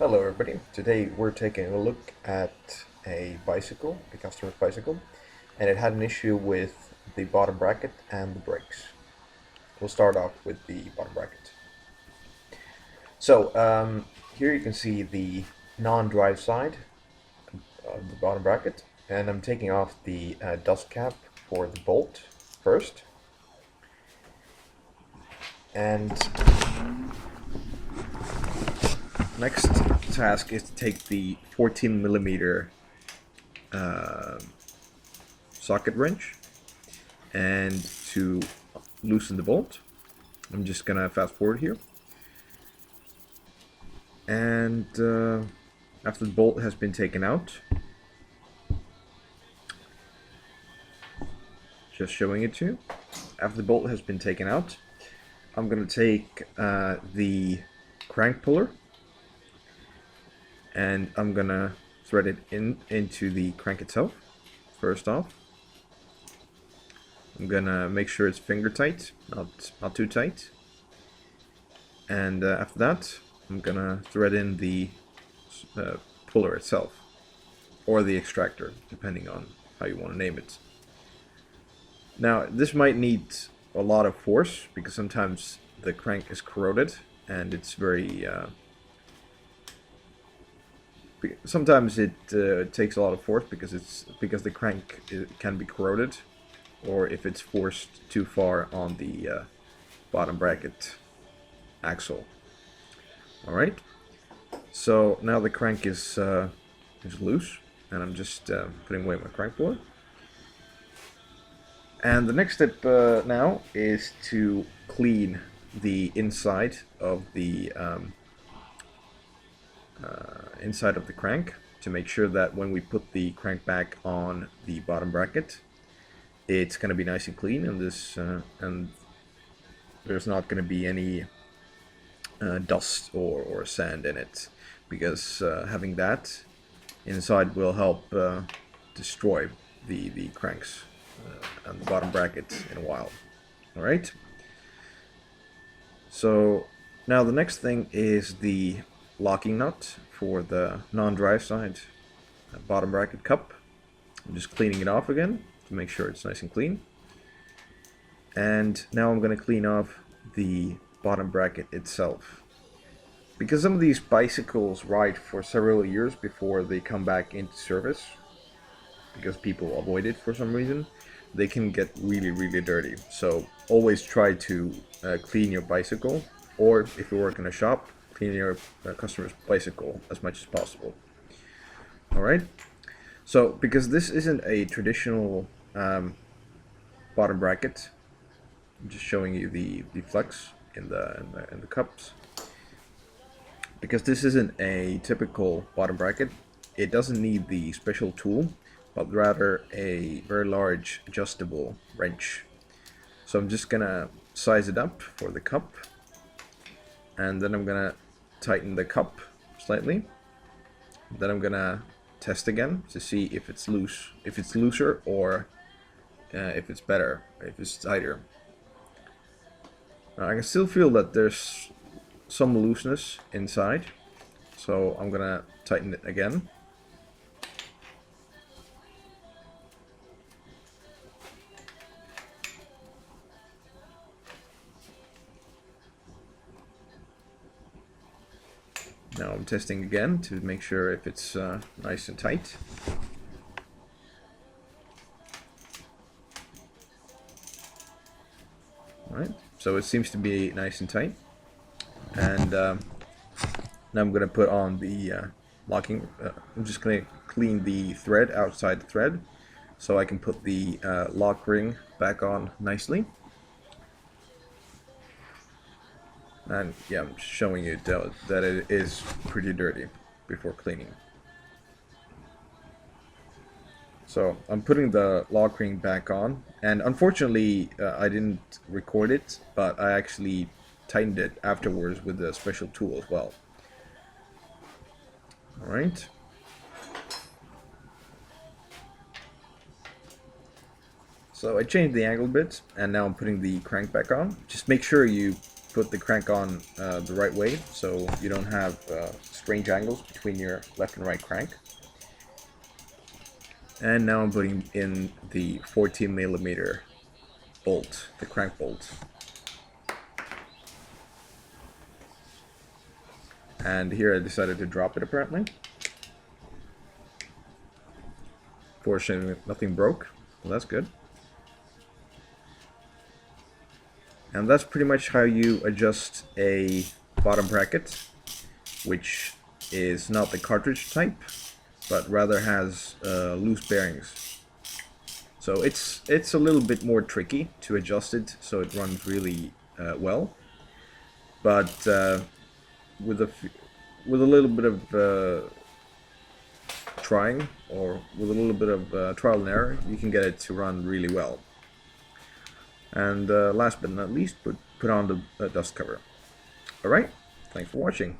Hello everybody. Today we're taking a look at a bicycle, a customer's bicycle, and it had an issue with the bottom bracket and the brakes. We'll start off with the bottom bracket. Here you can see the non-drive side of the bottom bracket, and I'm taking off the dust cap for the bolt first. And next task is to take the 14 millimeter socket wrench and to loosen the bolt. I'm just gonna fast forward here. And after the bolt has been taken out, just showing it to you. After the bolt has been taken out, I'm gonna take the crank puller and I'm gonna thread it into the crank itself. First off, I'm gonna make sure it's finger tight, not too tight. And after that, I'm gonna thread in the puller itself, or the extractor, depending on how you want to name it. Now, this might need a lot of force because sometimes the crank is corroded and it's very sometimes it takes a lot of force because the crank can be corroded, or if it's forced too far on the bottom bracket axle. All right. So now the crank is loose, and I'm just putting away my crank puller. And the next step now is to clean the inside of the crank to make sure that when we put the crank back on the bottom bracket, it's going to be nice and clean, and and there's not going to be any dust or sand in it, because having that inside will help destroy the cranks and the bottom bracket in a while. All right. So now the next thing is the locking nut for the non-drive side bottom bracket cup. I'm just cleaning it off again to make sure it's nice and clean. And now I'm going to clean off the bottom bracket itself, because some of these bicycles ride for several years before they come back into service, because people avoid it for some reason. They can get really dirty. So always try to clean your bicycle, or if you work in a shop, clean your customer's bicycle as much as possible. All right. So because this isn't a traditional bottom bracket, I'm just showing you the flex in the cups. Because this isn't a typical bottom bracket, it doesn't need the special tool, but rather a very large adjustable wrench. So I'm just gonna size it up for the cup, and then I'm gonna tighten the cup slightly. Then I'm gonna test again to see if it's loose, if it's looser, or if it's better, if it's tighter. I can still feel that there's some looseness inside, so I'm gonna tighten it again. Now I'm testing again to make sure if it's nice and tight. Alright, so it seems to be nice and tight. And now I'm going to put on the locking. I'm just going to clean the thread outside the thread, so I can put the lock ring back on nicely. And yeah, I'm showing you that it is pretty dirty before cleaning. So I'm putting the lock ring back on, and unfortunately I didn't record it, but I actually tightened it afterwards with a special tool as well. Alright. So I changed the angle a bit, and now I'm putting the crank back on. Just make sure you put the crank on the right way, so you don't have strange angles between your left and right crank. And now I'm putting in the 14mm bolt, the crank bolt. And here I decided to drop it apparently. Fortunately, nothing broke, well, that's good. And that's pretty much how you adjust a bottom bracket, which is not the cartridge type, but rather has loose bearings. So it's a little bit more tricky to adjust it so it runs really well, but with a little bit of trying, or with a little bit of trial and error, you can get it to run really well. And last but not least, put on the dust cover. Alright, thanks for watching.